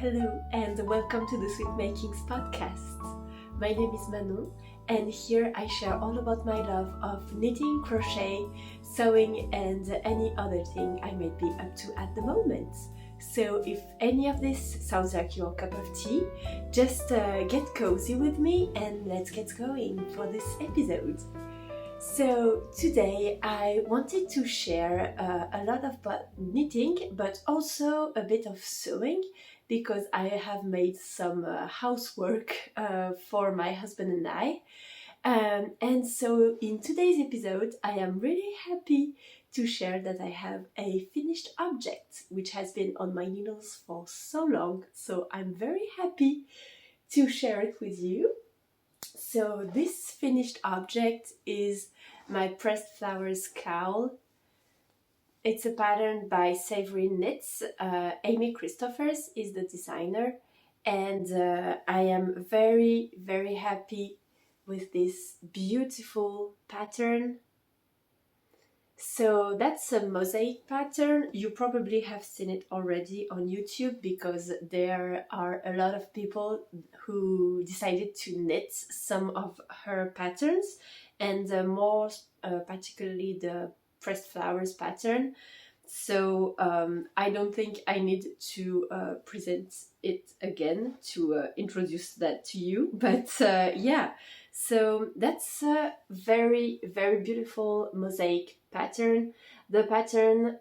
Hello and welcome to the Sweet Makings podcast. My name is Manon and here I share all about my love of knitting, crochet, sewing and any other thing I may be up to at the moment. So if any of this sounds like your cup of tea, just get cozy with me and let's get going for this episode. So today I wanted to share a lot about knitting but also a bit of sewing because I have made some housework for my husband and I. And so in today's episode I am really happy to share that I have a finished object which has been on my needles for so long. So I'm very happy to share it with you. So this finished object is my pressed flowers cowl. It's a pattern by Savory Knits. Amy Christoffers is the designer, and I am very, very happy with this beautiful pattern. So that's a mosaic pattern. You probably have seen it already on YouTube because there are a lot of people who decided to knit some of her patterns, and more particularly the pressed flowers pattern. So I don't think I need to present it again to introduce that to you, but yeah, so that's a very, very beautiful mosaic pattern. The pattern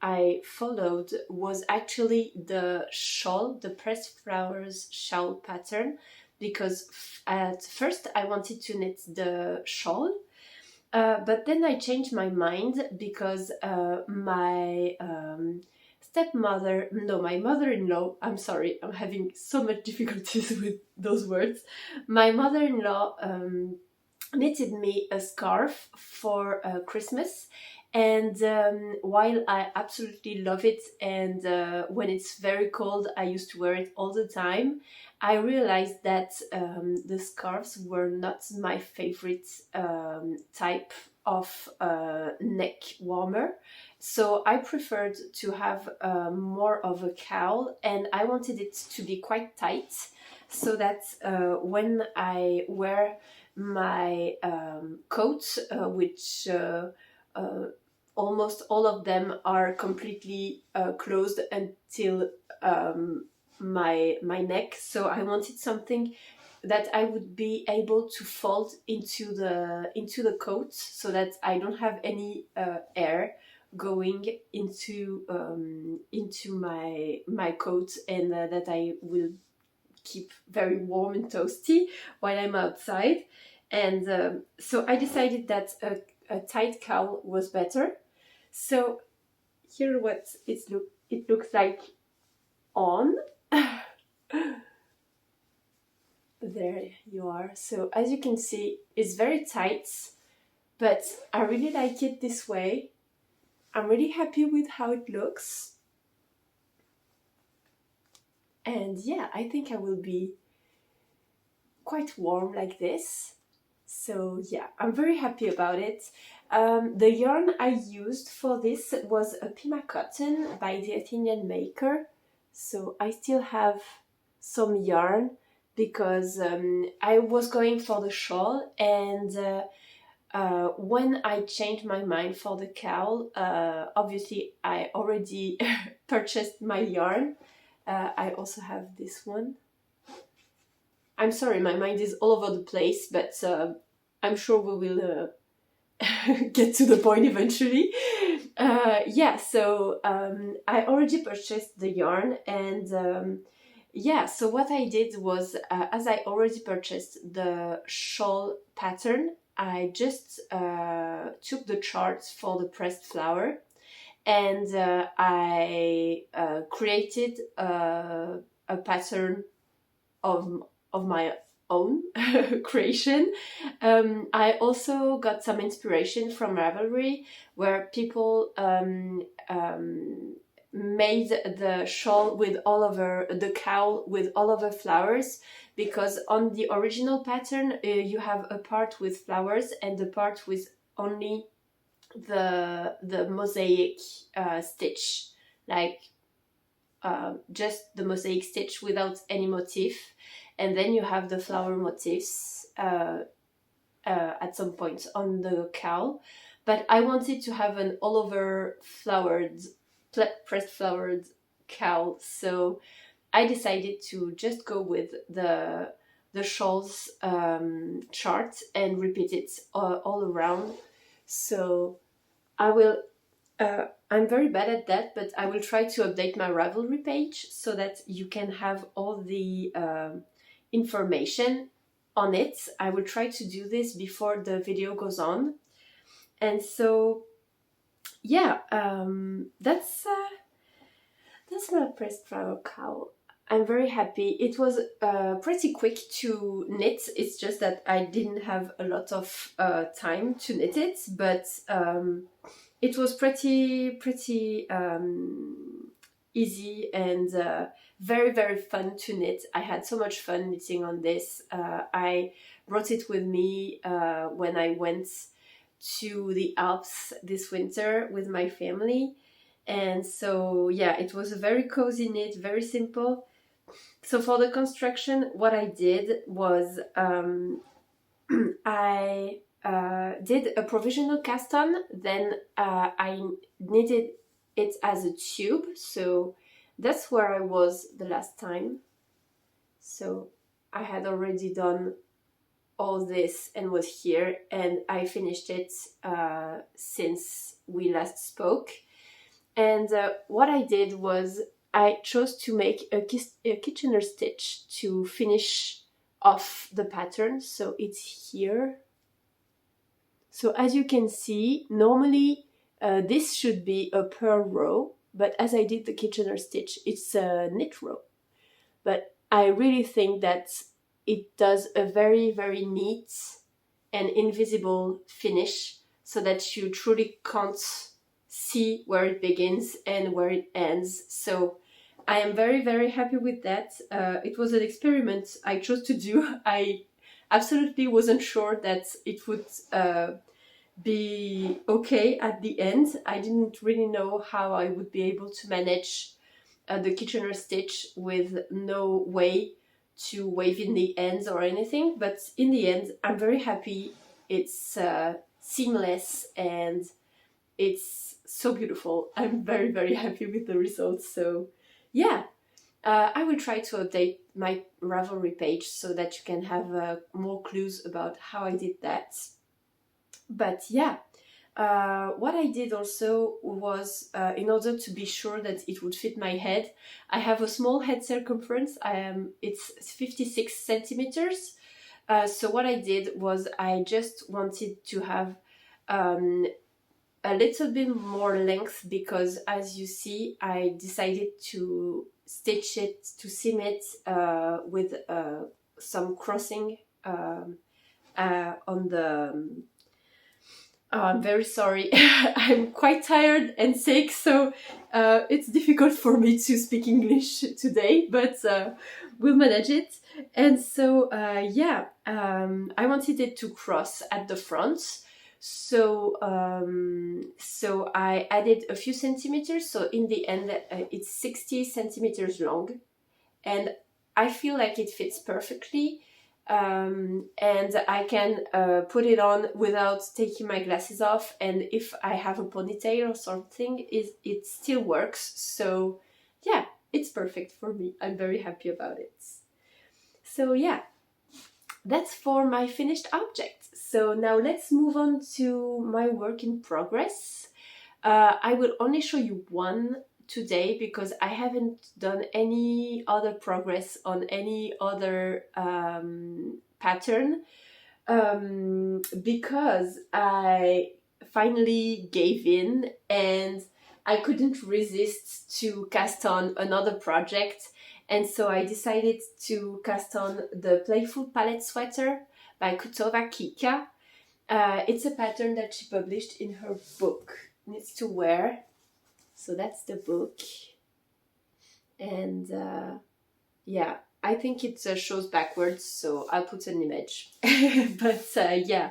I followed was actually the shawl, the pressed flowers shawl pattern, because at first I wanted to knit the shawl, but then I changed my mind because my mother-in-law, I'm sorry, I'm having so much difficulties with those words. My mother-in-law knitted me a scarf for Christmas, and while I absolutely love it, and when it's very cold I used to wear it all the time, I realized that the scarves were not my favorite type of neck warmer. So I preferred to have more of a cowl, and I wanted it to be quite tight so that when I wear my coat, which almost all of them are completely closed until my neck, so I wanted something that I would be able to fold into the coat so that I don't have any air going into my coat, and that I will keep very warm and toasty while I'm outside. And so I decided that a tight cowl was better. So here what it looks like on. There you are. So as you can see, it's very tight, but I really like it this way. I'm really happy with how it looks. And yeah, I think I will be quite warm like this. So yeah, I'm very happy about it. The yarn I used for this was a Pima cotton by the Athenian maker. So I still have some yarn because I was going for the shawl, and when I changed my mind for the cowl, obviously I already purchased my yarn. I also have this one. I'm sorry, my mind is all over the place, but I'm sure we will get to the point eventually. Yeah, so I already purchased the yarn, and yeah, so what I did was, as I already purchased the shawl pattern, I just took the charts for the pressed flower, and I created a pattern of my own creation. I also got some inspiration from Ravelry, where people made the shawl with all over the cowl with all over flowers, because on the original pattern you have a part with flowers and the part with only the mosaic stitch, like just the mosaic stitch without any motif, and then you have the flower motifs at some point on the cowl. But I wanted to have an all over flowered, pressed flowered cowl, so I decided to just go with the shawls chart and repeat it all around. So I will, I'm very bad at that, but I will try to update my Ravelry page so that you can have all the information on it. I will try to do this before the video goes on. And so, yeah, that's my pressed flower cowl. I'm very happy. It was pretty quick to knit. It's just that I didn't have a lot of time to knit it, but it was pretty easy and very fun to knit. I had so much fun knitting on this. I brought it with me when I went to the Alps this winter with my family. And so, yeah, it was a very cozy knit, very simple. So for the construction, what I did was I did a provisional cast on, then I knitted it as a tube. So that's where I was the last time. So I had already done all this and was here, and I finished it since we last spoke. And what I did was I chose to make a Kitchener stitch to finish off the pattern. So it's here. So as you can see, normally this should be a purl row, but as I did the Kitchener stitch, it's a knit row. But I really think that it does a very neat and invisible finish, so that you truly can't see where it begins and where it ends. So I am very happy with that. It was an experiment I chose to do. I absolutely wasn't sure that it would be okay at the end. I didn't really know how I would be able to manage the Kitchener stitch with no way to wave in the ends or anything, but in the end I'm very happy. It's seamless and it's so beautiful. I'm very happy with the results. So yeah, I will try to update my Ravelry page so that you can have more clues about how I did that. But yeah, what I did also was, in order to be sure that it would fit my head, I have a small head circumference. It's 56 centimeters. So what I did was I just wanted to have a little bit more length, because as you see, I decided to stitch it, to seam it with some crossing on the... I'm very sorry. I'm quite tired and sick, so it's difficult for me to speak English today, but we'll manage it. And so, yeah, I wanted it to cross at the front. So, so I added a few centimeters. So in the end, it's 60 centimeters long, and I feel like it fits perfectly. And I can put it on without taking my glasses off, and if I have a ponytail or something, it still works. So yeah, it's perfect for me. I'm very happy about it. So yeah, that's for my finished object. So now let's move on to my work in progress. I will only show you one today because I haven't done any other progress on any other pattern, because I finally gave in and I couldn't resist to cast on another project, and so I decided to cast on the Playful palette sweater by Kutovakika. It's a pattern that she published in her book, Knits to Wear. So that's the book, and yeah, I think it shows backwards, so I'll put an image. But yeah,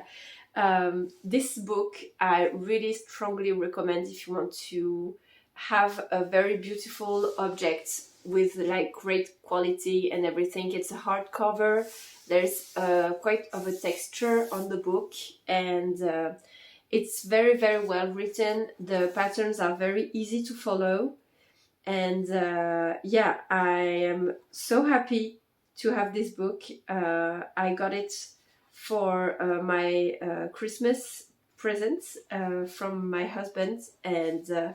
this book I really strongly recommend if you want to have a very beautiful object with like great quality and everything. It's a hardcover. There's quite of a texture on the book, and it's very, very well written. The patterns are very easy to follow, and yeah, I am so happy to have this book. I got it for my Christmas present from my husband, and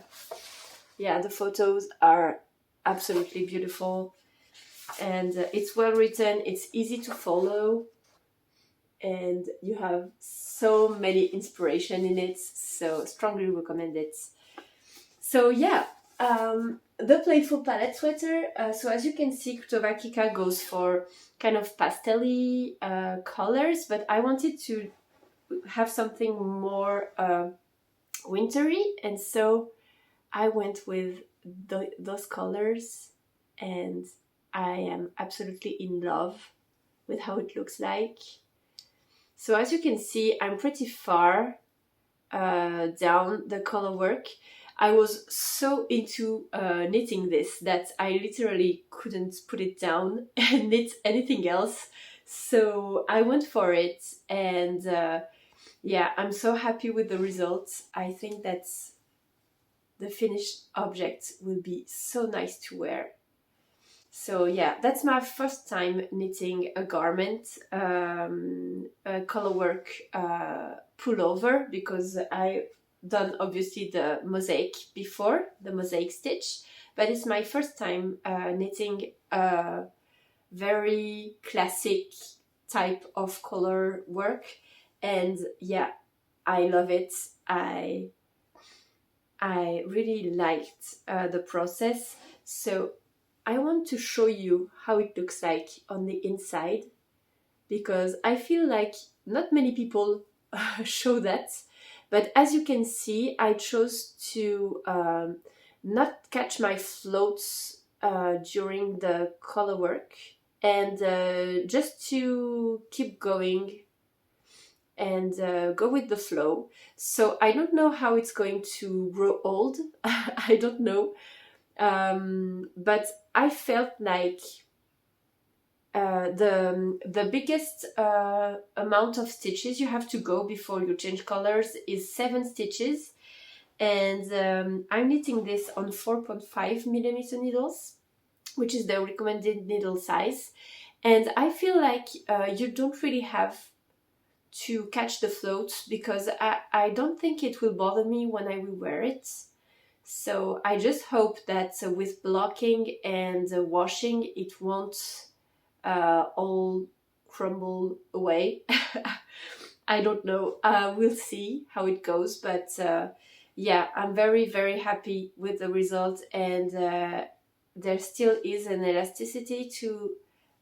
yeah, the photos are absolutely beautiful, and it's well written, it's easy to follow, and you have so many inspiration in it, so strongly recommend it. So yeah, the Playful palette sweater, so as you can see, Kutovakika goes for kind of pastel-y colors, but I wanted to have something more wintry, and so I went with those colors, and I am absolutely in love with how it looks like. So as you can see, I'm pretty far down the color work. I was so into knitting this that I literally couldn't put it down and knit anything else. So I went for it, and yeah, I'm so happy with the results. I think that the finished object will be so nice to wear. So yeah, that's my first time knitting a garment, a colorwork pullover, because I've done obviously the mosaic before, the mosaic stitch, but it's my first time knitting a very classic type of color work, and yeah, I love it. I really liked the process, so I want to show you how it looks like on the inside, because I feel like not many people show that. But as you can see, I chose to not catch my floats during the color work, and just to keep going and go with the flow. So I don't know how it's going to grow old. I don't know. But I felt like the biggest amount of stitches you have to go before you change colors is 7 stitches, and I'm knitting this on 4.5mm needles, which is the recommended needle size, and I feel like you don't really have to catch the floats, because I don't think it will bother me when I will wear it. So I just hope that with blocking and washing, it won't all crumble away. I don't know. We'll see how it goes. But yeah, I'm very, very happy with the result. And there still is an elasticity to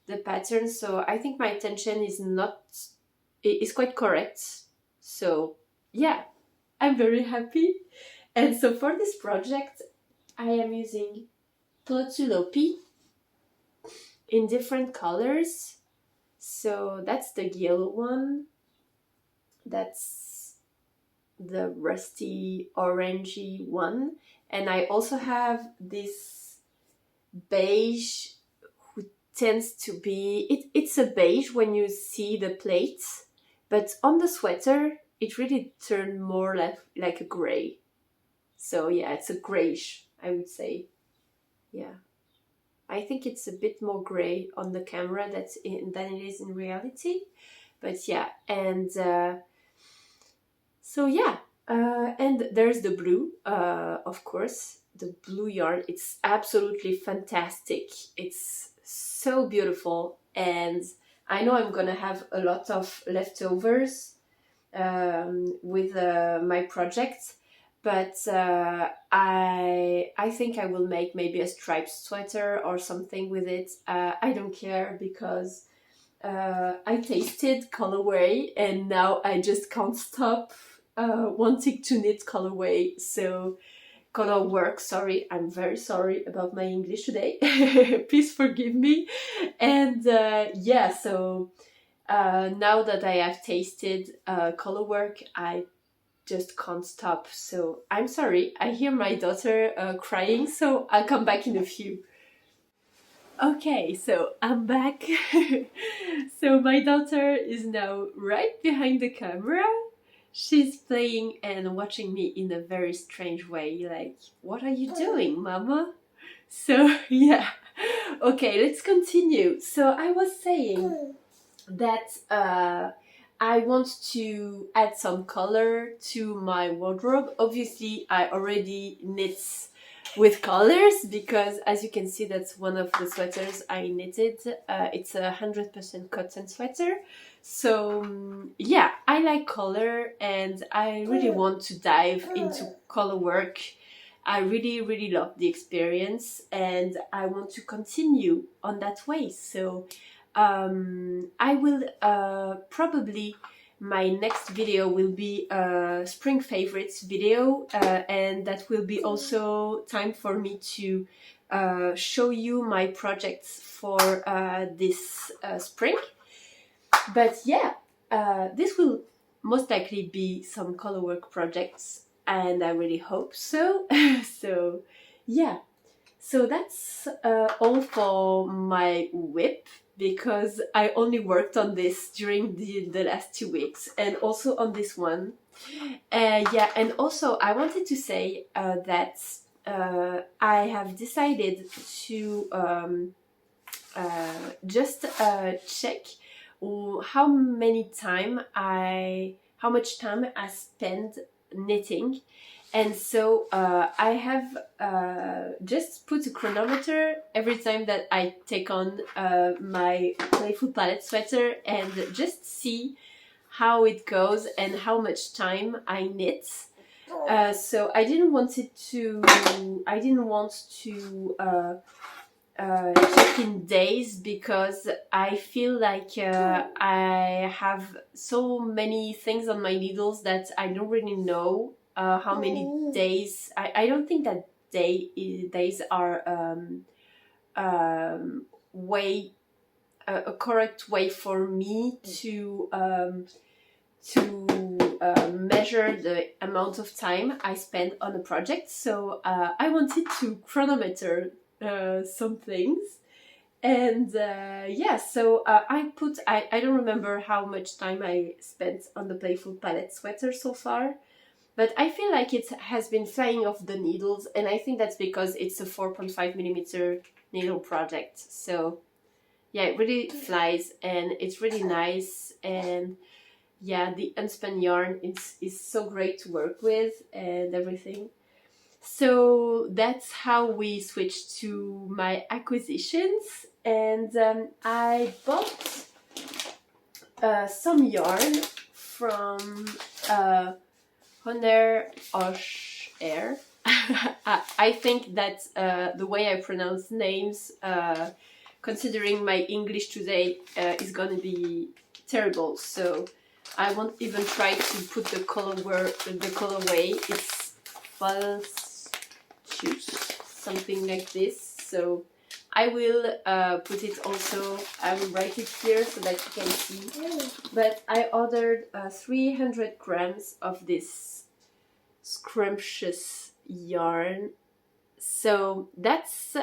the pattern. So I think my tension is quite correct. So yeah, I'm very happy. And so for this project, I am using Plotsulopi in different colors. So that's the yellow one, that's the rusty orangey one, and I also have this beige, who tends to be, it's a beige when you see the plates, but on the sweater it really turned more like a gray. So yeah, it's a grayish, I would say. Yeah, I think it's a bit more gray on the camera than it is in reality. But yeah, and so yeah, and there's the blue, of course, the blue yarn. It's absolutely fantastic. It's so beautiful, and I know I'm gonna have a lot of leftovers with my project. But I think I will make maybe a striped sweater or something with it. I don't care, because I tasted colorway and now I just can't stop wanting to knit colorway. So color work, sorry, I'm very sorry about my English today. Please forgive me. And yeah, so now that I have tasted color work, I just can't stop. So I'm sorry, I hear my daughter crying, so I'll come back in a few. Okay, so I'm back. So my daughter is now right behind the camera. She's playing and watching me in a very strange way, like, what are you doing, mama? So, yeah. Okay, let's continue. So I was saying that I want to add some color to my wardrobe. Obviously, I already knit with colors because, as you can see, that's one of the sweaters I knitted. It's 100% cotton sweater. So yeah, I like color and I really want to dive into color work. I really love the experience and I want to continue on that way. So I will probably, my next video will be a spring favorites video, and that will be also time for me to show you my projects for this spring. But yeah, this will most likely be some colorwork projects and I really hope so. So yeah, so that's all for my whip because I only worked on this during the last 2 weeks and also on this one. Yeah, and also I wanted to say that I have decided to just check how much time I spend knitting. And so I have just put a chronometer every time that I take on my Playful palette sweater and just see how it goes and how much time I knit. So I didn't want to check in days because I feel like I have so many things on my needles that I don't really know how many days. I don't think that days are way a correct way for me to measure the amount of time I spend on a project. So I wanted to chronometer some things. And yeah, so I don't remember how much time I spent on the Playful palette sweater so far, but I feel like it has been flying off the needles, and I think that's because it's a 4.5mm needle project. So yeah, it really flies and it's really nice, and yeah, the unspun yarn is so great to work with and everything. So that's how we switched to my acquisitions, and I bought some yarn from Honer Och Eir. I think that the way I pronounce names, considering my English today, is gonna be terrible. So I won't even try to put the colorway. It's Kvällsjus, something like this. So I will put it also, I will write it here so that you can see. But I ordered 300 grams of this scrumptious yarn. So that's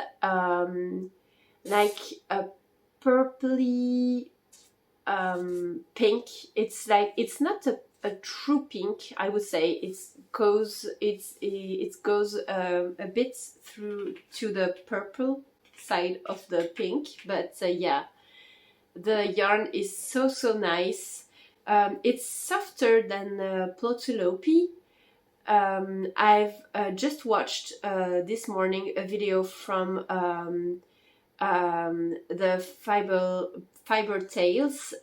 like a purpley pink. It's like, it's not a true pink, I would say. It goes a bit through to the purple side of the pink, but yeah, the yarn is so nice. It's softer than Plotulopi. I've just watched this morning a video from the Fiber Tales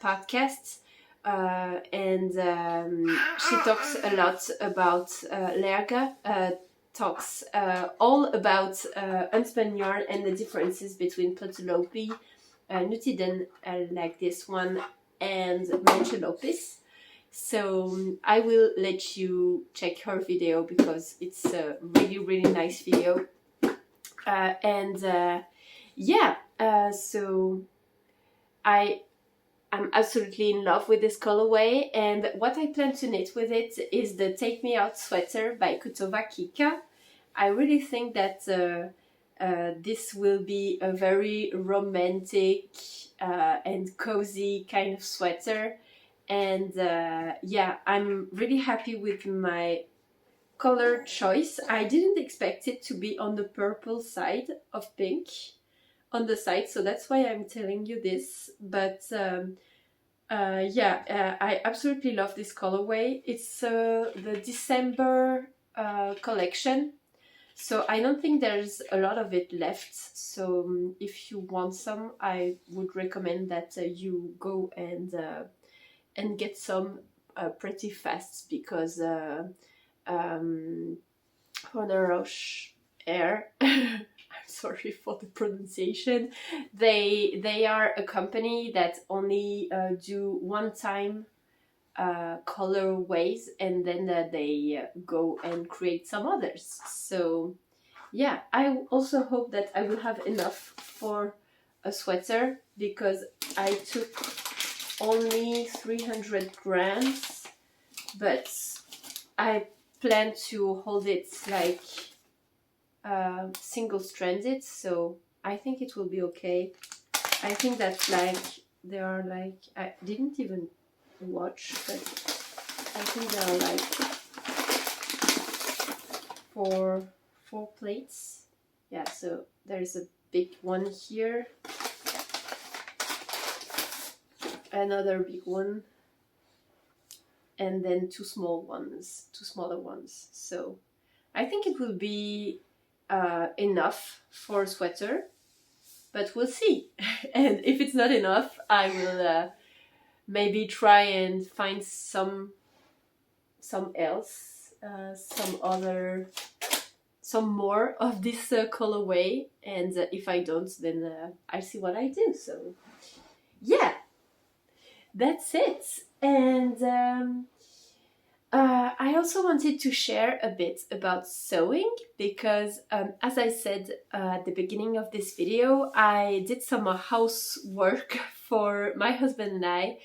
podcast, and she talks a lot about Lerga, talks all about unspun yarn and the differences between Plotulopi, Nutiden, like this one, and Menchelopis. So I will let you check her video because it's a really nice video. Yeah, so I am absolutely in love with this colorway, and what I plan to knit with it is the Take Me Out sweater by Kutovakika. I really think that this will be a very romantic and cozy kind of sweater. And yeah, I'm really happy with my color choice. I didn't expect it to be on the purple side of pink on the side, so that's why I'm telling you this. But yeah, I absolutely love this colorway. It's the December collection, so I don't think there's a lot of it left. So if you want some, I would recommend that you go and get some pretty fast, because Honer Och Eir, I'm sorry for the pronunciation, they are a company that only do one-time colorways, and then they go and create some others. So yeah, I also hope that I will have enough for a sweater, because I took only 300 grams, but I plan to hold it like single-stranded, so I think it will be okay. I think that like they are like, I didn't even watch, but I think there are like four plates. Yeah, so there's a big one here, another big one, and then two smaller ones. So I think it will be enough for a sweater, but we'll see. And if it's not enough, I will maybe try and find some else, some more of this colorway. And if I don't, then I'll see what I do. So yeah, that's it. And I also wanted to share a bit about sewing, because as I said at the beginning of this video, I did some housework for my husband and I.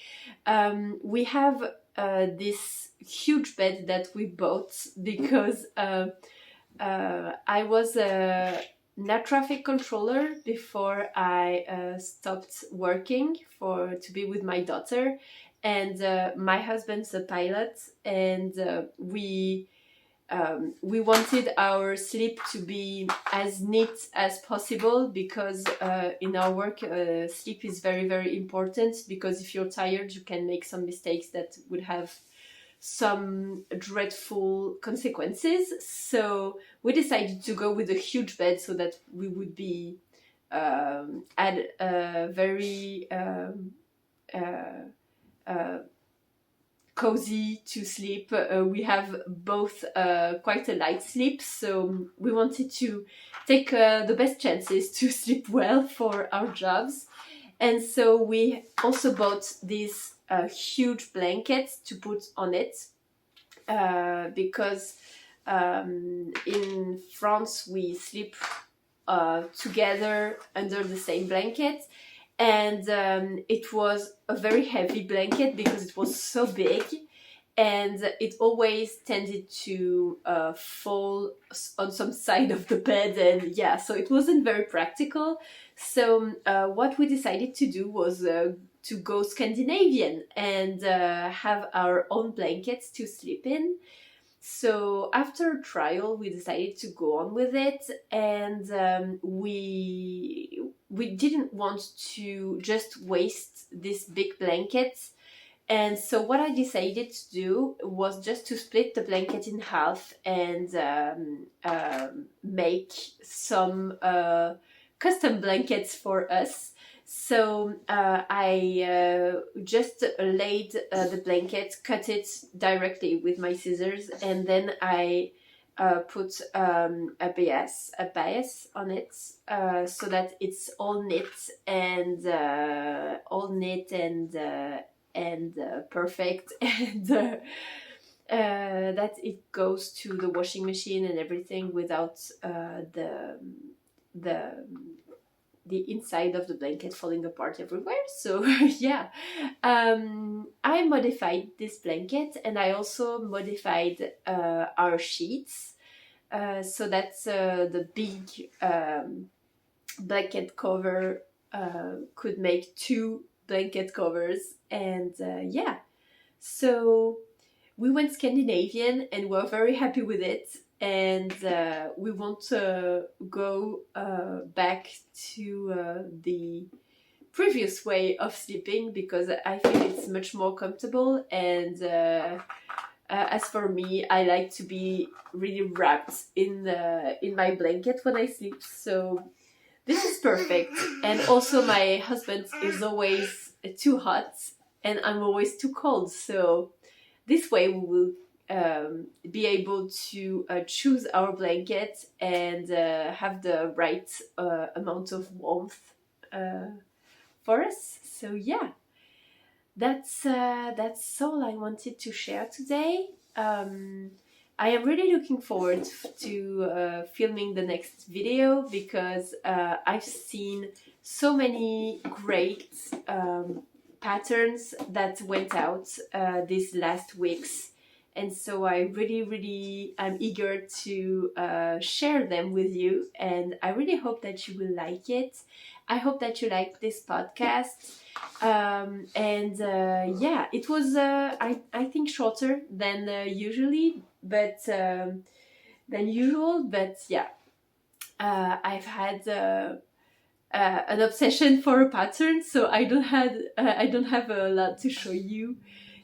We have this huge bed that we bought because I was an air traffic controller before I stopped working to be with my daughter. And my husband's a pilot, and we wanted our sleep to be as neat as possible, because in our work sleep is very, very important, because if you're tired you can make some mistakes that would have some dreadful consequences. So we decided to go with a huge bed so that we would be at a very cozy to sleep. We have both quite a light sleep, so we wanted to take the best chances to sleep well for our jobs. And so we also bought these huge blankets to put on it, because in France we sleep together under the same blanket. And it was a very heavy blanket because it was so big, and it always tended to fall on some side of the bed, and yeah, so it wasn't very practical. So what we decided to do was to go Scandinavian and have our own blankets to sleep in. So after trial, we decided to go on with it, and we didn't want to just waste this big blanket. And so what I decided to do was just to split the blanket in half and make some custom blankets for us. So I just laid the blanket, cut it directly with my scissors, and then I put a bias on it, so that it's all knit and perfect, and that it goes to the washing machine and everything without the inside of the blanket falling apart everywhere. So yeah, I modified this blanket, and I also modified our sheets. So that's the big blanket cover could make 2 blanket covers, and yeah, so we went Scandinavian and we're very happy with it, and we want to go back to the previous way of sleeping because I feel it's much more comfortable, and as for me, I like to be really wrapped in my blanket when I sleep, so this is perfect. And also my husband is always too hot and I'm always too cold, so this way we will be able to choose our blanket and have the right amount of warmth for us. So yeah, that's all I wanted to share today. I am really looking forward to filming the next video because I've seen so many great patterns that went out these last weeks, and so I really am eager to share them with you, and I really hope that you will like it. I hope that you like this podcast. And yeah, it was I think shorter than usually, but than usual, but yeah, I've had an obsession for a pattern, so I don't have a lot to show you.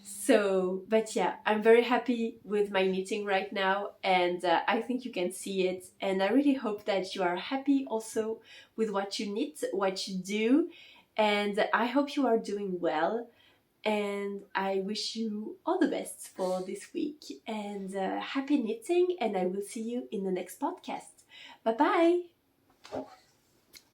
So, but yeah, I'm very happy with my knitting right now, and I think you can see it, and I really hope that you are happy also with what you knit, what you do, and I hope you are doing well, and I wish you all the best for this week, and happy knitting, and I will see you in the next podcast. Bye bye!